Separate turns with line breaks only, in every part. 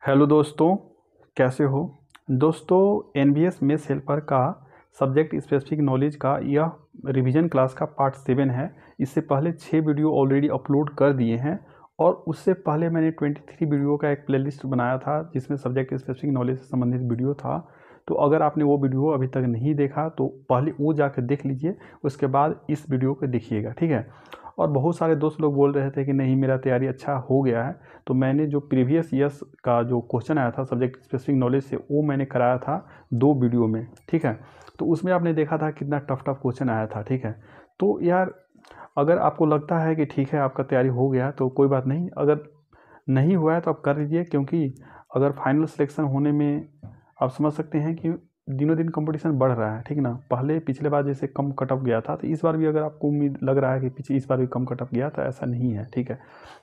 Hello दोस्तों, कैसे हो। दोस्तों, एनबीएस मेस हेल्पर का सब्जेक्ट स्पेसिफिक नॉलेज का यह रिवीजन क्लास का पार्ट 7 है। इससे पहले 6 वीडियो ऑलरेडी अपलोड कर दिए हैं और उससे पहले मैंने 23 वीडियो का एक प्लेलिस्ट बनाया था जिसमें सब्जेक्ट स्पेसिफिक नॉलेज से संबंधित वीडियो था। तो अगर आपने वो वीडियो अभी तक नहीं देखा तो पहले वो जाकर देख लीजिए, उसके बाद इस वीडियो को देखिएगा, ठीक है। और बहुत सारे दोस्त लोग बोल रहे थे कि नहीं मेरा तैयारी अच्छा हो गया है, तो मैंने जो प्रीवियस ईयर्स का जो क्वेश्चन आया था सब्जेक्ट स्पेसिफिक नॉलेज से वो मैंने कराया था 2 वीडियो में, ठीक है। तो उसमें आपने देखा था कितना टफ क्वेश्चन आया था, ठीक है। तो यार अगर आपको लगता है कि ठीक है आपका तैयारी हो गया तो कोई बात नहीं, अगर नहीं हुआ है तो आप कर लीजिए, क्योंकि अगर फाइनल सिलेक्शन होने में आप समझ सकते हैं कि दिनों दिन कंपटीशन बढ़ रहा है, ठीक ना। पहले पिछले बार जैसे कम कट ऑफ गया था तो इस बार भी अगर आपको उम्मीद लग रहा है कि इस बार भी कम कट ऑफ गया तो ऐसा नहीं है, ठीक है।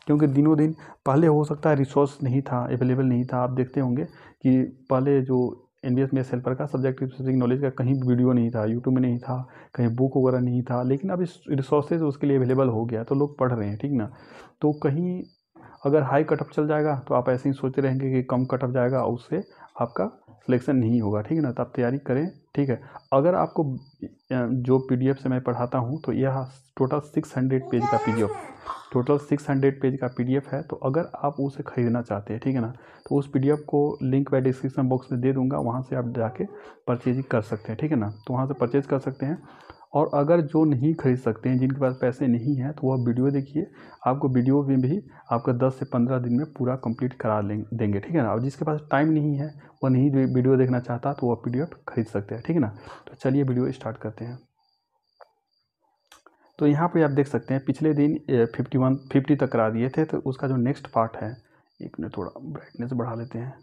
क्योंकि दिनों दिन पहले हो सकता है रिसोर्स नहीं था, अवेलेबल नहीं था। आप देखते होंगे कि पहले जो एनबीएस मेस हेल्पर का सब्जेक्ट स्पेसिफिक नॉलेज का कहीं वीडियो नहीं था, यूट्यूब में नहीं था, कहीं बुक वगैरह नहीं था, लेकिन अब इस रिसोर्सेज उसके लिए अवेलेबल हो गया तो लोग पढ़ रहे हैं, ठीक ना। तो कहीं अगर हाई कट ऑफ चल जाएगा तो आप ऐसे ही सोचते रहेंगे कि कम कट ऑफ जाएगा और उससे आपका सिलेक्शन नहीं होगा, ठीक है ना। तो आप तैयारी करें, ठीक है। अगर आपको जो पीडीएफ से मैं पढ़ाता हूँ तो यह टोटल 600 पेज का पीडीएफ है। तो अगर आप उसे ख़रीदना चाहते हैं, ठीक है ना, तो उस पीडीएफ को लिंक मैं डिस्क्रिप्शन बॉक्स में दे दूंगा, वहाँ से आप जाके परचेज कर सकते हैं, ठीक है ना। तो वहाँ से परचेज कर सकते हैं। और अगर जो नहीं खरीद सकते हैं, जिनके पास पैसे नहीं हैं, तो वह वीडियो देखिए। आपको वीडियो में भी आपका 10 से 15 दिन में पूरा कंप्लीट करा देंगे, ठीक है ना। और जिसके पास टाइम नहीं है, वह नहीं वीडियो देखना चाहता, तो वह पीडीएफ खरीद सकते हैं, ठीक है ना। तो चलिए वीडियो स्टार्ट करते हैं। तो यहाँ पे आप देख सकते हैं पिछले दिन 50 तक करा दिए थे, तो उसका जो नेक्स्ट पार्ट है, एक मिनट थोड़ा ब्राइटनेस बढ़ा लेते हैं,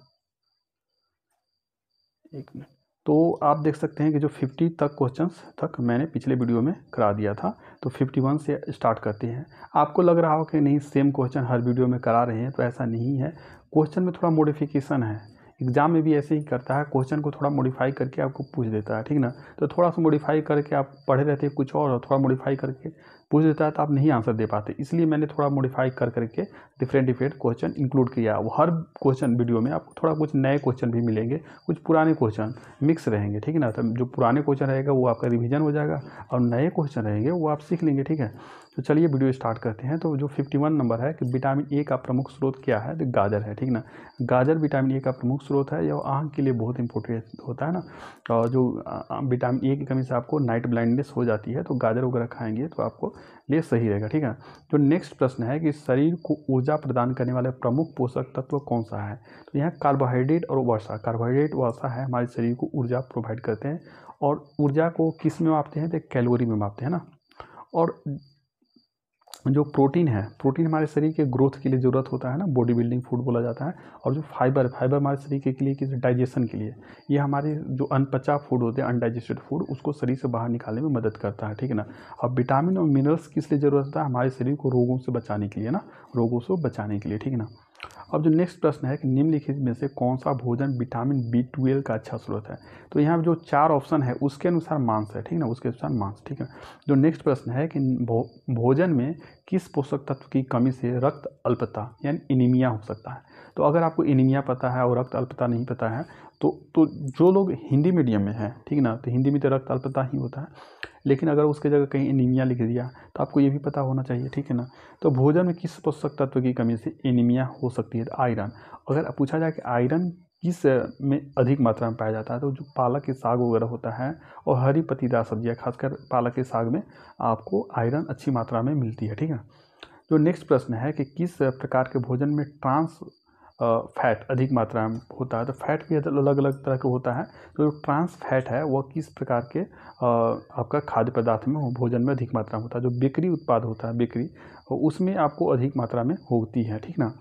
एक मिनट। तो आप देख सकते हैं कि जो 50 तक क्वेश्चंस तक मैंने पिछले वीडियो में करा दिया था। तो 51 से स्टार्ट करते हैं। आपको लग रहा हो कि नहीं सेम क्वेश्चन हर वीडियो में करा रहे हैं, तो ऐसा नहीं है। क्वेश्चन में थोड़ा मॉडिफिकेशन है। एग्जाम में भी ऐसे ही करता है, क्वेश्चन को थोड़ा मॉडिफाई करके आपको पूछ देता है, ठीक ना। तो थोड़ा सा मॉडिफाई करके आप पढ़े रहते हैं कुछ और थोड़ा मॉडिफाई करके पूछ देता है, तो आप नहीं आंसर दे पाते। इसलिए मैंने थोड़ा मॉडिफाई करके डिफरेंट क्वेश्चन इंक्लूड किया। वो हर क्वेश्चन वीडियो में आपको थोड़ा कुछ नए क्वेश्चन भी मिलेंगे, कुछ पुराने क्वेश्चन मिक्स रहेंगे, ठीक है ना। तो जो पुराने क्वेश्चन रहेगा वो आपका रिवीजन हो जाएगा और नए क्वेश्चन रहेंगे वो आप सीख लेंगे, ठीक है। तो चलिए वीडियो स्टार्ट करते हैं। तो जो 51 नंबर है कि विटामिन ए का प्रमुख स्रोत क्या है, तो गाजर है, ठीक ना। गाजर विटामिन ए का प्रमुख स्रोत है, यह आँख के लिए बहुत इंपॉर्टेंट होता है ना। और जो विटामिन ए की कमी से आपको नाइट ब्लाइंडनेस हो जाती है, तो गाजर वगैरह खाएंगे तो आपको लिए सही रहेगा, ठीक है। जो नेक्स्ट प्रश्न है कि शरीर को ऊर्जा प्रदान करने वाले प्रमुख पोषक तत्व कौन सा है, तो यहाँ कार्बोहाइड्रेट और वसा। कार्बोहाइड्रेट वसा है हमारे शरीर को ऊर्जा प्रोवाइड करते हैं। और ऊर्जा को किस में मापते हैं, तो कैलोरी में मापते हैं ना। और जो प्रोटीन है, प्रोटीन हमारे शरीर के ग्रोथ के लिए ज़रूरत होता है ना, बॉडी बिल्डिंग फूड बोला जाता है। और जो फाइबर हमारे शरीर के लिए किस डाइजेशन के लिए, ये हमारे जो अनपचा फूड होते हैं, अनडाइजेस्टेड फूड, उसको शरीर से बाहर निकालने में मदद करता है, ठीक है ना। और विटामिन और मिनरल्स किस लिए ज़रूरत होता है, हमारे शरीर को रोगों से बचाने के लिए ना, रोगों से बचाने के लिए, ठीक है ना। अब जो नेक्स्ट प्रश्न है कि निम्नलिखित में से कौन सा भोजन विटामिन B12 का अच्छा स्रोत है, तो यहाँ जो 4 ऑप्शन है उसके अनुसार मांस है, ठीक ना, उसके अनुसार मांस, ठीक है। जो नेक्स्ट प्रश्न है कि भोजन में किस पोषक तत्व की कमी से रक्त अल्पता यानी एनीमिया हो सकता है। तो अगर आपको एनीमिया पता है और रक्त अल्पता नहीं पता है, तो जो लोग हिंदी मीडियम में हैं, ठीक ना, तो हिंदी में तो रक्त अल्पता ही होता है, लेकिन अगर उसके जगह कहीं एनीमिया लिख दिया तो आपको ये भी पता होना चाहिए, ठीक है ना। तो भोजन में किस पोषक तत्व की कमी से एनीमिया हो सकती है, तो आयरन। अगर पूछा जाए कि आयरन किस में अधिक मात्रा में पाया जाता है, तो जो पालक के साग वगैरह होता है और हरी पत्तीदार सब्जियाँ, खासकर पालक के साग में आपको आयरन अच्छी मात्रा में मिलती है, ठीक है। जो नेक्स्ट प्रश्न है कि किस प्रकार के भोजन में ट्रांस फैट अधिक मात्रा में होता है, तो फैट भी अलग अलग तरह का होता है। तो जो ट्रांस फैट है वह किस प्रकार के आपका खाद्य पदार्थ में भोजन में अधिक मात्रा में होता है। जो बेकरी उत्पाद होता है, बेकरी, उसमें आपको अधिक मात्रा में होती है, ठीक ना।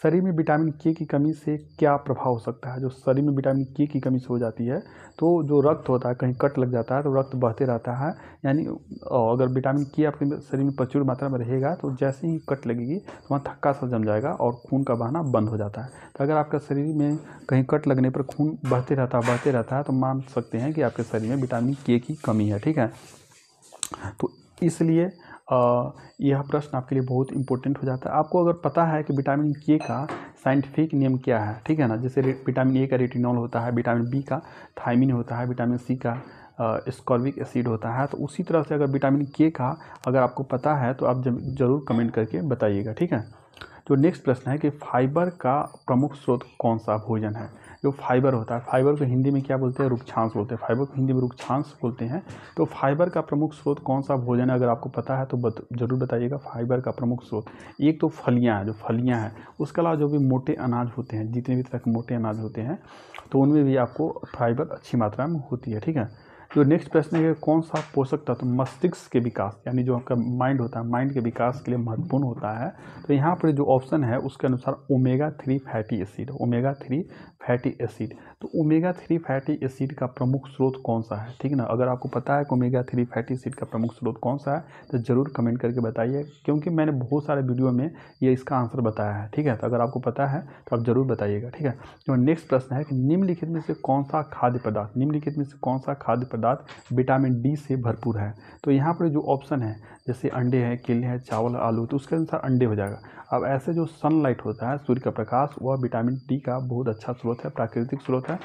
शरीर में विटामिन के की कमी से क्या प्रभाव हो सकता है, जो शरीर में विटामिन के की कमी से हो जाती है तो जो रक्त होता है, कहीं कट लग जाता है तो रक्त बहते रहता है। यानी अगर विटामिन के आपके शरीर में प्रचुर मात्रा में रहेगा तो जैसे ही कट लगेगी तो वहाँ थक्का सा जम जाएगा और खून का बहना बंद हो जाता है। तो अगर आपका शरीर में कहीं कट लगने पर खून बहते रहता है तो मान सकते हैं कि आपके शरीर में विटामिन के की कमी है, ठीक है। तो इसलिए यह प्रश्न आपके लिए बहुत इंपॉर्टेंट हो जाता है। आपको अगर पता है कि विटामिन के का साइंटिफिक नेम क्या है, ठीक है ना। जैसे विटामिन ए का रेटिनॉल होता है, विटामिन बी का थायमिन होता है, विटामिन सी का स्कॉर्बिक एसिड होता है। तो उसी तरह से अगर विटामिन के का अगर आपको पता है तो आप ज़रूर कमेंट करके बताइएगा, ठीक है। जो नेक्स्ट प्रश्न है कि फाइबर का प्रमुख स्रोत कौन सा भोजन है। जो फाइबर होता है, फाइबर को हिंदी में क्या बोलते हैं, रुक्षांश बोलते हैं। फाइबर को हिंदी में रुक्षांश बोलते हैं। तो फाइबर का प्रमुख स्रोत कौन सा भोजन है, अगर आपको पता है तो जरूर बताइएगा। फाइबर का प्रमुख स्रोत एक तो फलियाँ हैं, जो फलियाँ हैं, उसके अलावा जो भी मोटे अनाज होते हैं, जितने भी तरह के मोटे अनाज होते हैं, तो उनमें भी आपको फाइबर अच्छी मात्रा में होती है, ठीक है। जो नेक्स्ट प्रश्न है कि कौन सा पोषक तत्व मस्तिष्क के विकास, यानी जो आपका माइंड होता है, माइंड के विकास के लिए महत्वपूर्ण होता है। तो यहाँ पर जो ऑप्शन है उसके अनुसार omega 3 fatty acid, omega 3 fatty acid. तो ओमेगा 3 फैटी एसिड का प्रमुख स्रोत कौन सा है, ठीक है ना। अगर आपको पता है कि ओमेगा 3 फैटी एसिड का प्रमुख स्रोत कौन सा है तो ज़रूर कमेंट करके बताइए, क्योंकि मैंने बहुत सारे वीडियो में ये इसका आंसर बताया है, ठीक है। तो अगर आपको पता है तो आप ज़रूर बताइएगा, ठीक है। जो नेक्स्ट प्रश्न है कि निम्नलिखित में से कौन सा खाद्य पदार्थ, निम्नलिखित में से कौन सा खाद्य पदार्थ विटामिन डी से भरपूर है। तो यहाँ पर जो ऑप्शन है जैसे अंडे हैं, केले हैं, चावल, आलू, तो उसके अनुसार अंडे हो जाएगा। अब ऐसे जो सनलाइट होता है, सूर्य का प्रकाश, वह विटामिन डी का बहुत अच्छा स्रोत है, प्राकृतिक स्रोत है।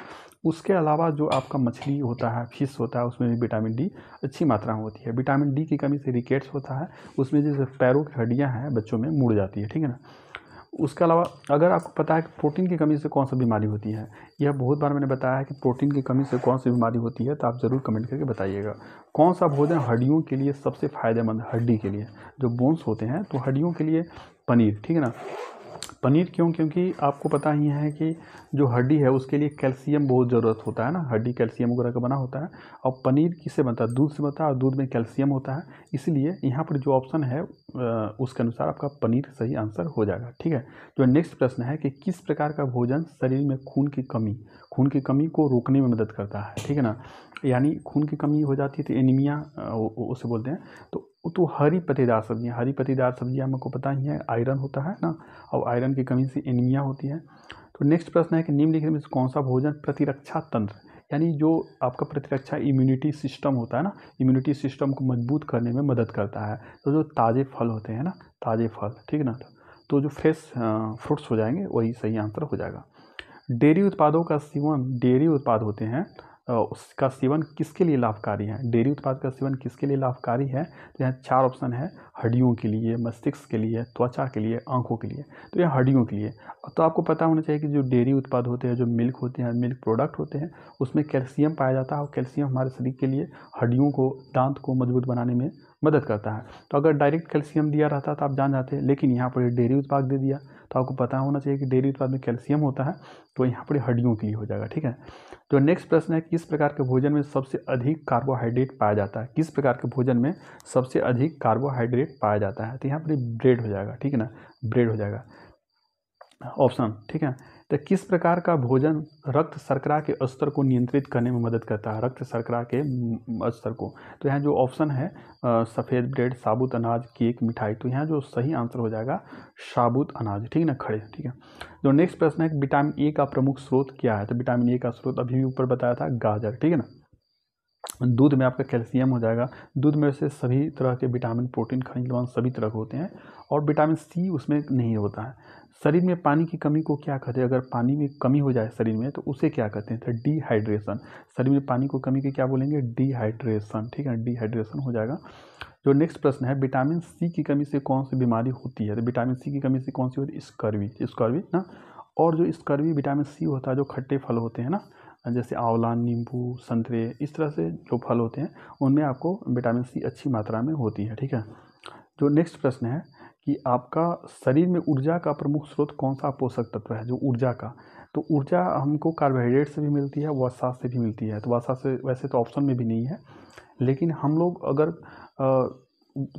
उसके अलावा जो आपका मछली होता है, फिश होता है, उसमें भी विटामिन डी अच्छी मात्रा में होती है। विटामिन डी की कमी से रिकेट्स होता है, उसमें जैसे पैरों की हड्डियाँ हैं बच्चों में मुड़ जाती है, ठीक है ना। उसके अलावा अगर आपको पता है कि प्रोटीन की कमी से कौन सी बीमारी होती है, यह बहुत बार मैंने बताया है कि प्रोटीन की कमी से कौन सी बीमारी होती है, तो आप ज़रूर कमेंट करके बताइएगा। कौन सा भोजन हड्डियों के लिए सबसे फ़ायदेमंद, हड्डी के लिए जो बोन्स होते हैं, तो हड्डियों के लिए पनीर, ठीक है ना। पनीर क्यों, क्योंकि आपको पता ही है कि जो हड्डी है उसके लिए कैल्शियम बहुत ज़रूरत होता है ना, हड्डी कैल्शियम वगैरह का बना होता है। और पनीर किससे बनता है, दूध से बनता है, और दूध में कैल्शियम होता है। इसलिए यहाँ पर जो ऑप्शन है उसके अनुसार आपका पनीर सही आंसर हो जाएगा, ठीक है। जो नेक्स्ट प्रश्न है कि किस प्रकार का भोजन शरीर में खून की कमी को रोकने में मदद करता है, ठीक है ना। यानी खून की कमी हो जाती है तो एनीमिया उसे बोलते हैं। तो हरी पत्तेदार सब्जियाँ हमको पता ही है, आयरन होता है ना, और आयरन की कमी से एनीमिया होती है। तो नेक्स्ट प्रश्न है कि निम्नलिखित में से कौन सा भोजन प्रतिरक्षा तंत्र, यानी जो आपका प्रतिरक्षा इम्यूनिटी सिस्टम होता है ना, इम्यूनिटी सिस्टम को मजबूत करने में मदद करता है। तो जो ताज़े फल होते हैं ना, ताज़े फल, ठीक है ना, तो जो फ्रेश फ्रूट्स हो जाएंगे वही सही आंसर हो जाएगा। डेयरी उत्पादों का सेवन, डेयरी उत्पाद होते हैं उसका सेवन किसके लिए लाभकारी है, डेयरी उत्पाद का सेवन किसके लिए लाभकारी है। तो यहाँ 4 ऑप्शन है, हड्डियों के लिए, मस्तिष्क के लिए, त्वचा के लिए, आंखों के लिए। तो यह हड्डियों के लिए। तो आपको पता होना चाहिए कि जो डेयरी उत्पाद होते हैं, जो मिल्क होते हैं, मिल्क प्रोडक्ट होते हैं, उसमें कैल्शियम पाया जाता है, और कैल्शियम हमारे शरीर के लिए, हड्डियों को, दांत को मजबूत बनाने में मदद करता है। तो अगर डायरेक्ट कैल्शियम दिया रहता तो आप जान जाते, लेकिन यहाँ पर डेयरी उत्पाद दे दिया, तो आपको पता होना चाहिए कि डेयरी उत्पाद में कैल्शियम होता है, तो यहाँ पर हड्डियों के लिए हो जाएगा, ठीक है। तो नेक्स्ट प्रश्न है किस प्रकार के भोजन में सबसे अधिक कार्बोहाइड्रेट पाया जाता है, किस प्रकार के भोजन में सबसे अधिक कार्बोहाइड्रेट पाया जाता है। तो यहाँ पर ब्रेड हो जाएगा, ठीक है ना, ब्रेड हो जाएगा ऑप्शन, ठीक है। तो किस प्रकार का भोजन रक्त शर्करा के स्तर को नियंत्रित करने में मदद करता है, रक्त शर्करा के स्तर को। तो यहाँ जो ऑप्शन है सफ़ेद ब्रेड, साबुत अनाज, केक, मिठाई। तो यहाँ जो सही आंसर हो जाएगा साबुत अनाज, ठीक है ना, खड़े, ठीक है। जो नेक्स्ट प्रश्न है विटामिन ए का प्रमुख स्रोत क्या है। तो विटामिन ए का स्रोत अभी भी ऊपर बताया था, गाजर, ठीक है ना। दूध में आपका कैल्शियम हो जाएगा। दूध में से सभी तरह के विटामिन, प्रोटीन, खनिज लवण सभी तरह के होते हैं, और विटामिन सी उसमें नहीं होता है। शरीर में पानी की कमी को क्या कहते हैं, अगर पानी में कमी हो जाए शरीर में तो उसे क्या कहते हैं, तो डिहाइड्रेशन। शरीर में पानी को कमी के क्या बोलेंगे, डिहाइड्रेशन, ठीक है, डिहाइड्रेशन हो जाएगा। जो नेक्स्ट प्रश्न है विटामिन सी की कमी से कौन सी बीमारी होती है। तो विटामिन सी की कमी से कौन सी होती है, स्कर्वी ना। और जो स्कर्वी विटामिन सी होता है, जो खट्टे फल होते हैं ना, जैसे आंवला, नींबू, संतरे, इस तरह से जो फल होते हैं उनमें आपको विटामिन सी अच्छी मात्रा में होती है, ठीक है। जो नेक्स्ट प्रश्न है कि आपका शरीर में ऊर्जा का प्रमुख स्रोत कौन सा पोषक तत्व है, जो ऊर्जा का। तो ऊर्जा हमको कार्बोहाइड्रेट से भी मिलती है, वसा से भी मिलती है। तो वसा से वैसे तो ऑप्शन में भी नहीं है, लेकिन हम लोग अगर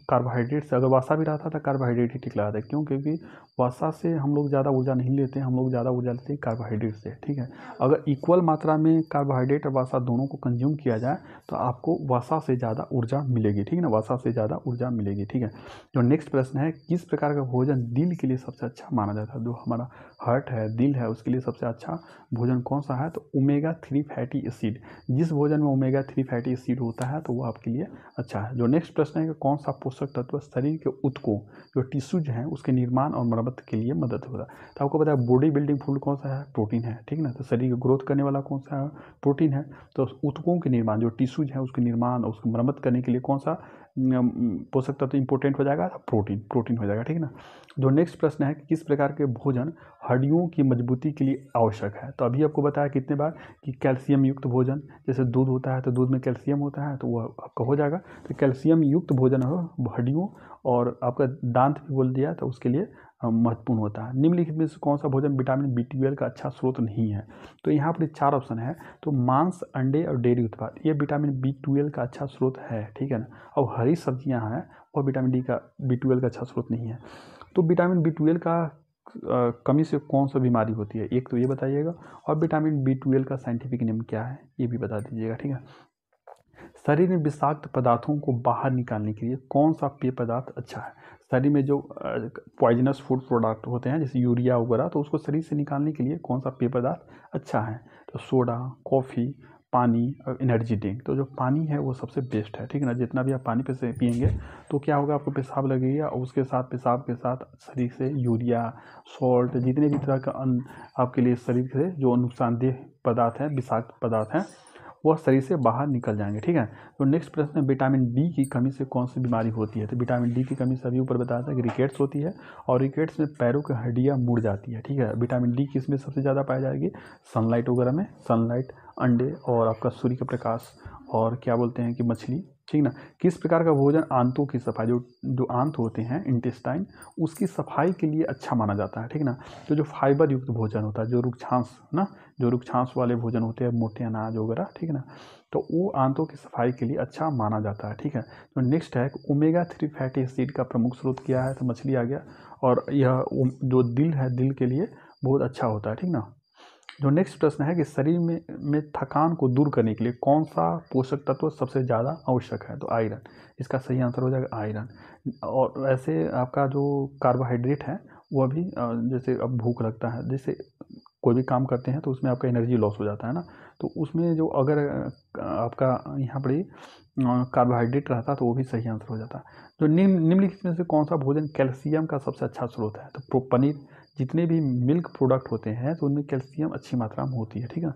कार्बोहाइड्रेट से, अगर वसा भी रहता था कार्बोहाइड्रेट ही ठीक लगाता है। क्यों, क्योंकि वसा से हम लोग ज़्यादा ऊर्जा नहीं लेते हैं, हम लोग ज़्यादा ऊर्जा लेते हैं कार्बोहाइड्रेट से, ठीक है। अगर इक्वल मात्रा में कार्बोहाइड्रेट और वसा दोनों को कंज्यूम किया जाए तो आपको वसा से ज़्यादा ऊर्जा मिलेगी, ठीक है ना, वसा से ज़्यादा ऊर्जा मिलेगी, ठीक है। जो नेक्स्ट प्रश्न है किस प्रकार का भोजन दिल के लिए सबसे अच्छा माना जाता है। जो हमारा हार्ट है, दिल है, उसके लिए सबसे अच्छा भोजन कौन सा है। तो ओमेगा 3 फैटी एसिड, जिस भोजन में ओमेगा 3 फैटी एसिड होता है तो वो आपके लिए अच्छा है। जो नेक्स्ट प्रश्न है कि कौन सा पोषक तत्व शरीर के ऊतकों जो टिश्यूज हैं उसके निर्माण और मरम्मत के लिए मदद होता है। तो आपको पता है बॉडी बिल्डिंग फूड कौन सा है, प्रोटीन है, ठीक ना। तो शरीर की ग्रोथ करने वाला कौन सा है, प्रोटीन है। तो ऊतकों के निर्माण जो टिश्यूज हैं उसके निर्माण और उसकी मरम्मत करने के लिए कौन सा पोषक तत्व इंपॉर्टेंट हो जाएगा, प्रोटीन हो जाएगा, ठीक ना। जो नेक्स्ट प्रश्न है कि किस प्रकार के भोजन हड्डियों की मजबूती के लिए आवश्यक है। तो अभी आपको बताया कितने बार कि कैल्शियम युक्त भोजन, जैसे दूध होता है तो दूध में कैल्शियम होता है तो वह आपका हो जाएगा। तो कैल्शियम युक्त भोजन हो हड्डियों और आपका दांत भी बोल दिया तो उसके लिए महत्वपूर्ण होता है। निम्नलिखित में से कौन सा भोजन विटामिन B12 का अच्छा स्रोत नहीं है। तो यहाँ पर 4 ऑप्शन है। तो मांस, अंडे और डेयरी उत्पाद ये विटामिन B12 का अच्छा स्रोत है, ठीक है ना। और हरी सब्जियाँ हैं और विटामिन B12 का अच्छा स्रोत नहीं है। तो विटामिन B12 का कमी से कौन सा बीमारी होती है, एक तो ये बताइएगा, और विटामिन B12 का साइंटिफिक नेम क्या है ये भी बता दीजिएगा, ठीक है। शरीर में विषाक्त पदार्थों को बाहर निकालने के लिए कौन सा पेय पदार्थ अच्छा है। शरीर में जो पॉइजनस फूड प्रोडक्ट होते हैं जैसे यूरिया वगैरह, तो उसको शरीर से निकालने के लिए कौन सा पेय पदार्थ अच्छा है। तो सोडा, कॉफ़ी, पानी और एनर्जी ड्रिंक। तो जो पानी है वो सबसे बेस्ट है, ठीक है ना। जितना भी आप पानी पे से पियेंगे तो क्या होगा, आपको पेशाब लगेगा और उसके साथ पेशाब के साथ शरीर से यूरिया, सॉल्ट, जितने भी तरह का आपके लिए शरीर से जो नुकसानदेह पदार्थ हैं, विषाक्त पदार्थ हैं, वह शरीर से बाहर निकल जाएंगे, ठीक है। तो नेक्स्ट प्रश्न है विटामिन डी की कमी से कौन सी बीमारी होती है। तो विटामिन डी की कमी सभी ऊपर बताया था कि रिकेट्स होती है और रिकेट्स में पैरों की हड्डियां मुड़ जाती है, ठीक है। विटामिन डी किसमें सबसे ज़्यादा पाई जाएगी, सनलाइट वगैरह में, सनलाइट, अंडे और आपका सूर्य का प्रकाश और क्या बोलते हैं कि मछली, ठीक ना। किस प्रकार का भोजन आंतों की सफाई, जो आंत होते हैं इंटेस्टाइन, उसकी सफाई के लिए अच्छा माना जाता है, ठीक ना। तो जो फाइबर युक्त भोजन होता है, जो रुक्षांश वाले भोजन होते हैं, मोटे अनाज वगैरह, ठीक है ना, तो वो आंतों की सफाई के लिए अच्छा माना जाता है, ठीक है। तो नेक्स्ट है ओमेगा 3 फैटी एसिड का प्रमुख स्रोत क्या है। तो मछली आ गया। और यह जो दिल है, दिल के लिए बहुत अच्छा होता है, ठीक ना। जो नेक्स्ट प्रश्न है कि शरीर में थकान को दूर करने के लिए कौन सा पोषक तत्व सबसे ज़्यादा आवश्यक है। तो आयरन, इसका सही आंसर हो जाएगा आयरन। और वैसे आपका जो कार्बोहाइड्रेट है वह भी जैसे अब भूख लगता है, जैसे कोई भी काम करते हैं तो उसमें आपका एनर्जी लॉस हो जाता है ना, तो उसमें जो अगर आपका यहाँ पर कार्बोहाइड्रेट रहता तो वो भी सही आंसर हो जाता। जो निम्नलिखित में से कौन सा भोजन कैल्शियम का सबसे अच्छा स्रोत है। तो पनीर, जितने भी मिल्क प्रोडक्ट होते हैं तो उनमें कैल्शियम अच्छी मात्रा में होती है, ठीक है।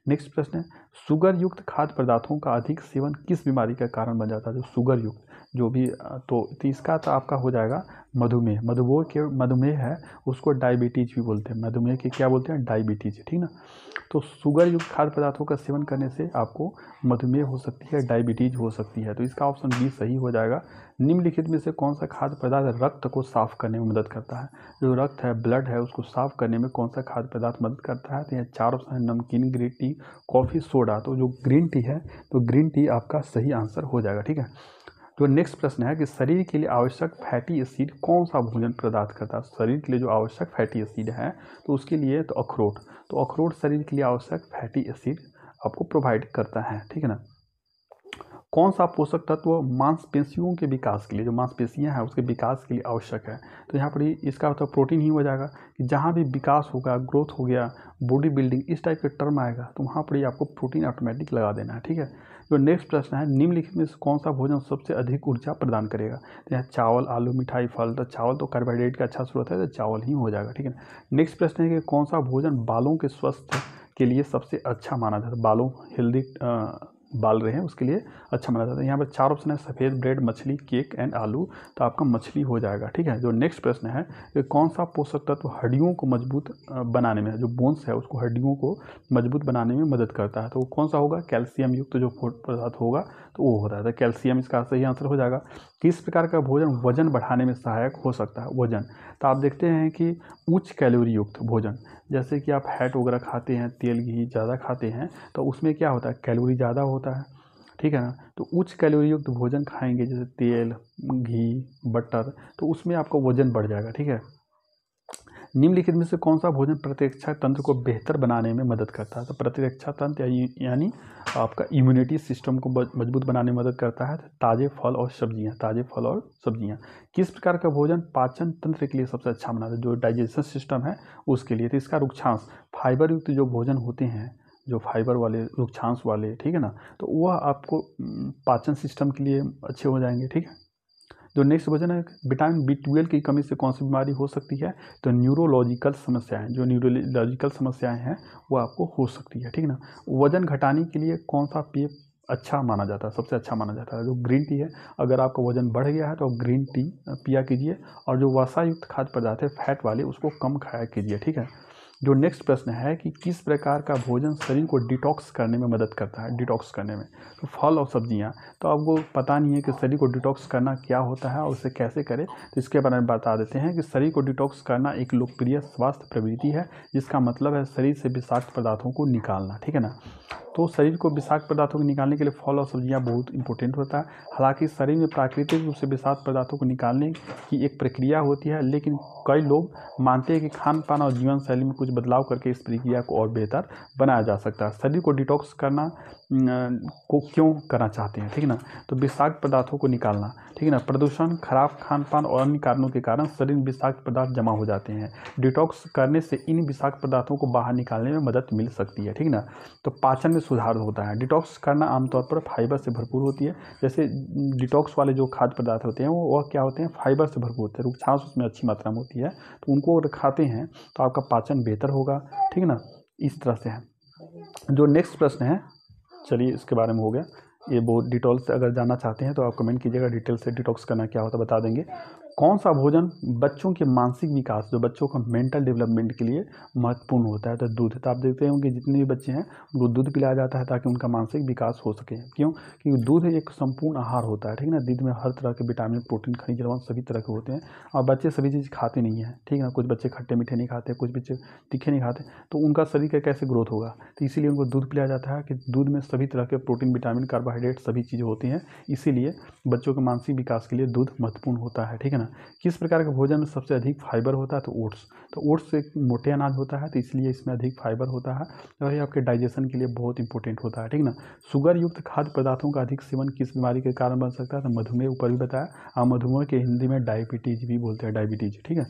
नेक्स्ट प्रश्न है शुगर युक्त खाद्य पदार्थों का अधिक सेवन किस बीमारी का कारण बन जाता है। जो शुगर युक्त जो भी तो इसका तो आपका हो जाएगा मधुमेह। मधुमेह है उसको डायबिटीज भी बोलते हैं, मधुमेह के क्या बोलते हैं, डायबिटीज, ठीक ना। तो शुगर युक्त खाद्य पदार्थों का सेवन करने से आपको मधुमेह हो सकती है, डायबिटीज हो सकती है। तो इसका ऑप्शन बी सही हो जाएगा। निम्नलिखित में से कौन सा खाद्य पदार्थ रक्त को साफ करने में मदद करता है। जो रक्त है, ब्लड है, उसको साफ करने में कौन सा खाद्य पदार्थ मदद करता है। तो यह 4 ऑप्शन है, नमकीन, ग्रीन टी, कॉफ़ी, सोडा। तो जो ग्रीन टी है तो ग्रीन टी आपका सही आंसर हो जाएगा, ठीक है। तो नेक्स्ट प्रश्न है कि शरीर के लिए आवश्यक फैटी एसिड कौन सा भोजन प्रदान करता है। शरीर के लिए जो आवश्यक फैटी एसिड है तो उसके लिए तो अखरोट, तो अखरोट शरीर के लिए आवश्यक फैटी एसिड आपको प्रोवाइड करता है, ठीक है ना। कौन सा पोषक तत्व मांसपेशियों के विकास के लिए, जो मांसपेशियां हैं उसके विकास के लिए आवश्यक है। तो यहाँ पर इसका मतलब प्रोटीन ही हो जाएगा कि जहाँ भी विकास होगा, ग्रोथ हो गया, बॉडी बिल्डिंग, इस टाइप के टर्म आएगा तो वहाँ पर आपको प्रोटीन ऑटोमेटिक लगा देना है, ठीक है। जो नेक्स्ट प्रश्न है निम्नलिखित में से कौन सा भोजन सबसे अधिक ऊर्जा प्रदान करेगा। तो यहाँ चावल, आलू, मिठाई, फल। तो चावल तो कार्बोहाइड्रेट का अच्छा स्रोत है तो चावल ही हो जाएगा, ठीक है। नेक्स्ट प्रश्न है कि कौन सा भोजन बालों के स्वास्थ्य के लिए सबसे अच्छा माना जाता है। बालों हेल्दी बाल रहे हैं उसके लिए अच्छा माना जाता है। यहाँ पर 4 ऑप्शन है, सफ़ेद ब्रेड, मछली, केक एंड आलू। तो आपका मछली हो जाएगा, ठीक है। जो नेक्स्ट प्रश्न है कि कौन सा पोषक तत्व हड्डियों को मजबूत बनाने में, जो बोन्स है उसको हड्डियों को मजबूत बनाने में मदद करता है। तो वो कौन सा होगा, कैल्शियम युक्त जो पदार्थ होगा तो वो होता है। तो कैल्शियम इसका सही आंसर हो जाएगा। किस प्रकार का भोजन वजन बढ़ाने में सहायक हो सकता है। वजन, तो आप देखते हैं कि उच्च कैलोरी युक्त भोजन, जैसे कि आप फैट वगैरह खाते हैं, तेल घी ज़्यादा खाते हैं तो उसमें क्या होता है, कैलोरी ज़्यादा होता है, ठीक है ना। तो उच्च कैलोरी युक्त भोजन खाएंगे जैसे तेल, घी, बटर, तो उसमें आपका वजन बढ़ जाएगा, ठीक है। निम्नलिखित में से कौन सा भोजन प्रतिरक्षा तंत्र को बेहतर बनाने में मदद करता है। तो प्रतिरक्षा तंत्र यानी आपका इम्यूनिटी सिस्टम को मजबूत बनाने में मदद करता है। ताज़े फल और सब्जियां। किस प्रकार का भोजन पाचन तंत्र के लिए सबसे अच्छा माना जाता है। जो डाइजेशन सिस्टम है उसके लिए। तो इसका रुक्षांश, फाइबर युक्त जो भोजन होते हैं, जो फाइबर वाले, रुक्षांश वाले, ठीक है ना, तो वह आपको पाचन सिस्टम के लिए अच्छे हो जाएंगे, ठीक है। जो नेक्स्ट क्वेश्चन है, विटामिन B12 की कमी से कौन सी बीमारी हो सकती है? तो न्यूरोलॉजिकल समस्याएं, जो न्यूरोलॉजिकल समस्याएं हैं वो आपको हो सकती है, ठीक ना। वजन घटाने के लिए कौन सा पेय अच्छा माना जाता है, सबसे अच्छा माना जाता है? जो ग्रीन टी है। अगर आपका वजन बढ़ गया है तो आप ग्रीन टी पिया कीजिए, और जो वसा युक्त खाद्य पदार्थ है फैट वाले उसको कम खाया कीजिए, ठीक है। जो नेक्स्ट प्रश्न है कि किस प्रकार का भोजन शरीर को डिटॉक्स करने में मदद करता है? डिटॉक्स करने में तो फल और सब्जियां। तो आपको पता नहीं है कि शरीर को डिटॉक्स करना क्या होता है और उसे कैसे करें, तो इसके बारे में बता देते हैं कि शरीर को डिटॉक्स करना एक लोकप्रिय स्वास्थ्य प्रवृत्ति है, जिसका मतलब है शरीर से विषाक्त पदार्थों को निकालना, ठीक है ना। तो शरीर को विषाक्त पदार्थों को निकालने के लिए फल और सब्जियां बहुत इंपॉर्टेंट होता है। हालांकि शरीर में प्राकृतिक रूप से विषाक्त पदार्थों को निकालने की एक प्रक्रिया होती है, लेकिन कई लोग मानते हैं कि खान पान और जीवन शैली में कुछ बदलाव करके इस प्रक्रिया को और बेहतर बनाया जा सकता है। शरीर को डिटॉक्स करना को क्यों करना चाहते हैं, ठीक है ना। तो विषाक्त पदार्थों को निकालना, ठीक है ना। प्रदूषण, खराब खान पान और अन्य कारणों के कारण शरीर में विषाक्त पदार्थ जमा हो जाते हैं। डिटॉक्स करने से इन विषाक्त पदार्थों को बाहर निकालने में मदद मिल सकती है, ठीक ना। तो पाचन में सुधार होता है। डिटॉक्स करना आमतौर पर फाइबर से भरपूर होती है। जैसे डिटॉक्स वाले जो खाद्य पदार्थ होते हैं वह क्या होते हैं, फाइबर से भरपूर होते हैं। रुक्षांश उसमें अच्छी मात्रा में होती है, तो उनको अगर खाते हैं तो आपका पाचन बेहतर होगा, ठीक है ना। इस तरह से है। जो नेक्स्ट प्रश्न है, चलिए इसके बारे में हो गया। ये बहुत डिटेल से अगर जानना चाहते हैं तो आप कमेंट कीजिएगा, डिटेल से डिटॉक्स करना क्या होता है बता देंगे। कौन सा भोजन बच्चों के मानसिक विकास, जो बच्चों का मेंटल डेवलपमेंट के लिए महत्वपूर्ण होता है? तो दूध। तो आप देखते होंगे जितने भी बच्चे हैं उनको दूध पिलाया जाता है ताकि उनका मानसिक विकास हो सके। क्यों? क्योंकि दूध एक संपूर्ण आहार होता है, ठीक है ना। दूध में हर तरह के विटामिन, प्रोटीन, खनिज लवण सभी तरह के होते हैं, और बच्चे सभी चीज़ खाते नहीं हैं, ठीक है ना। कुछ बच्चे खट्टे मीठे नहीं खाते, कुछ बच्चे तीखे नहीं खाते, तो उनका शरीर का कैसे ग्रोथ होगा? तो इसीलिए उनको दूध पिलाया जाता है कि दूध में सभी तरह के प्रोटीन, विटामिन, कार्बोहाइड्रेट सभी चीज़ें होती हैं। इसीलिए बच्चों के मानसिक विकास के लिए दूध महत्वपूर्ण होता है, ठीक है ना। किस प्रकार के भोजन में सबसे अधिक फाइबर होता है? तो ओट्स। तो ओट्स एक मोटे अनाज होता है, तो इसलिए इसमें अधिक फाइबर होता है, और ये आपके डाइजेशन के लिए बहुत इंपॉर्टेंट होता है, ठीक ना। शुगर युक्त खाद्य पदार्थों का अधिक सेवन किस बीमारी के कारण बन सकता है? तो मधुमेह, ऊपर भी बताया। और मधुमेह के हिंदी में डायबिटीज भी बोलते हैं, डायबिटीज, ठीक है।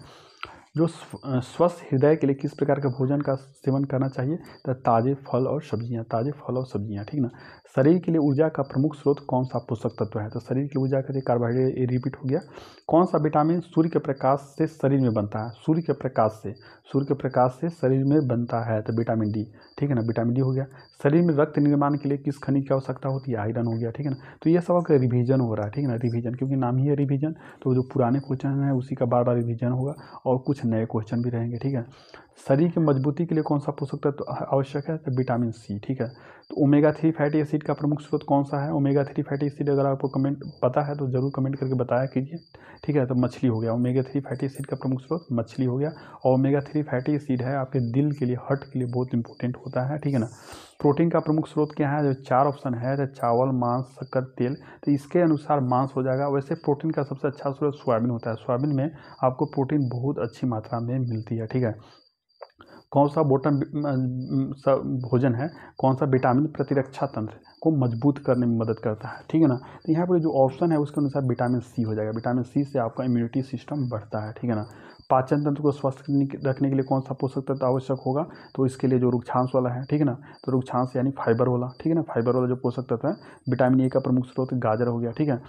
जो स्वस्थ हृदय के लिए किस प्रकार के भोजन का सेवन करना चाहिए? तो ताज़े फल और सब्जियां, ताज़े फल और सब्जियां, ठीक ना। शरीर के लिए ऊर्जा का प्रमुख स्रोत कौन सा पोषक तत्व है? तो शरीर की ऊर्जा के लिए कार्बोहाइड्रेट, ये रिपीट हो गया। कौन सा विटामिन सूर्य के प्रकाश से शरीर में बनता है? सूर्य के प्रकाश से, सूर्य के प्रकाश से शरीर में बनता है, तो विटामिन डी, ठीक है ना। विटामिन डी हो गया। शरीर में रक्त निर्माण के लिए किस खनिज की आवश्यकता होती है? आयरन हो गया, ठीक है ना। तो ये सब आपका रिवीजन हो रहा है, ठीक है ना। रिवीजन, क्योंकि नाम ही है रिवीजन, तो जो पुराने क्वेश्चन है उसी का बार बार रिवीजन होगा, और कुछ नए क्वेश्चन भी रहेंगे, ठीक है। शरीर की मजबूती के लिए कौन सा पोषक तत्व आवश्यक है? तो विटामिन सी, ठीक है। तो ओमेगा 3 फैटी एसिड का प्रमुख स्रोत कौन सा है? ओमेगा 3 फैटी एसिड अगर आपको कमेंट पता है तो जरूर कमेंट करके बताया कीजिए, ठीक है। तो मछली हो गया। ओमेगा 3 फैटी एसिड का प्रमुख स्रोत मछली हो गया, और ओमेगा 3 फैटी एसिड है आपके दिल के लिए, हार्ट के लिए बहुत इंपॉर्टेंट होता है, ठीक है ना। प्रोटीन का प्रमुख स्रोत क्या है? जो 4 ऑप्शन है, तो चावल, मांस, शक्कर, तेल। तो इसके अनुसार मांस हो जाएगा। वैसे प्रोटीन का सबसे अच्छा स्रोत सोयाबीन होता है। सोयाबीन में आपको प्रोटीन बहुत अच्छी मात्रा में मिलती है, ठीक है। कौन सा भोजन है, कौन सा विटामिन प्रतिरक्षा तंत्र को मजबूत करने में मदद करता है, ठीक है ना। तो यहाँ पर जो ऑप्शन है उसके अनुसार विटामिन सी हो जाएगा। विटामिन सी से आपका इम्यूनिटी सिस्टम बढ़ता है, ठीक है ना। पाचन तंत्र को स्वस्थ रखने के लिए कौन सा पोषक तत्व आवश्यक होगा? तो इसके लिए जो रुक्षांश वाला है, ठीक है ना। तो रुक्षांश यानी फाइबर वाला, ठीक है ना। फाइबर वाला जो पोषक तत्व है। विटामिन ए का प्रमुख स्रोत गाजर हो गया, ठीक है।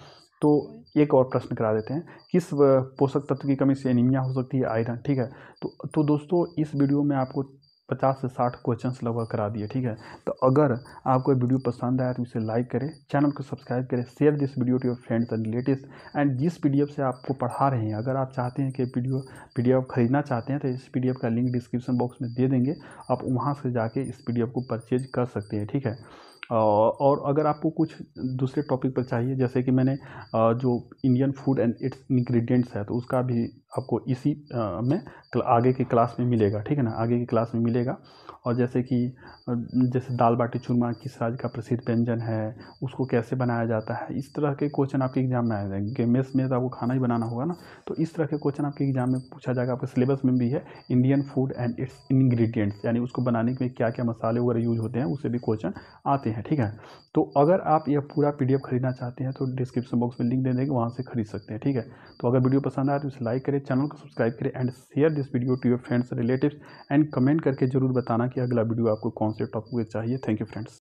तो एक और प्रश्न करा देते हैं, किस पोषक तत्व की कमी से एनीमिया हो सकती है? आयरन, ठीक है। तो दोस्तों इस वीडियो में आपको 50 से 60 क्वेश्चंस लगभग करा दिए, ठीक है। तो अगर आपको वीडियो पसंद आया तो इसे लाइक करें, चैनल को सब्सक्राइब करें, share this video to your friends and relatives. And जिस पीडीएफ से आपको पढ़ा रहे हैं, अगर आप चाहते हैं कि पीडीएफ खरीदना चाहते हैं तो इस पीडीएफ का लिंक डिस्क्रिप्शन बॉक्स में दे देंगे, आप वहाँ से जाके इस पीडीएफ को परचेज कर सकते हैं, ठीक है। और अगर आपको कुछ दूसरे टॉपिक पर चाहिए, जैसे कि मैंने जो Indian food and it's ingredients है, तो उसका भी आपको इसी में आगे की क्लास में मिलेगा, ठीक है ना। आगे की क्लास में मिलेगा। और जैसे कि जैसे दाल बाटी चूरमा किस राज्य का प्रसिद्ध व्यंजन है, उसको कैसे बनाया जाता है, इस तरह के क्वेश्चन आपके एग्जाम में आ जाएंगे। मेस में तो आपको खाना ही बनाना होगा ना, तो इस तरह के क्वेश्चन आपके एग्जाम में पूछा जाएगा। आपके सिलेबस में भी है Indian food and it's ingredients, यानी उसको बनाने में क्या क्या मसाले वगैरह यूज होते हैं, उससे भी क्वेश्चन आते हैं, ठीक है। तो अगर आप यह पूरा पीडीएफ खरीदना चाहते हैं तो डिस्क्रिप्शन बॉक्स में लिंक दे देंगे, वहाँ से खरीद सकते हैं, ठीक है। तो अगर वीडियो पसंद आए तो इसे लाइक करें, चैनल को सब्सक्राइब करें, and share this video to your friends relatives, and comment करके जरूर बताना कि अगला वीडियो आपको कौन से टॉपिक पे चाहिए। Thank you friends.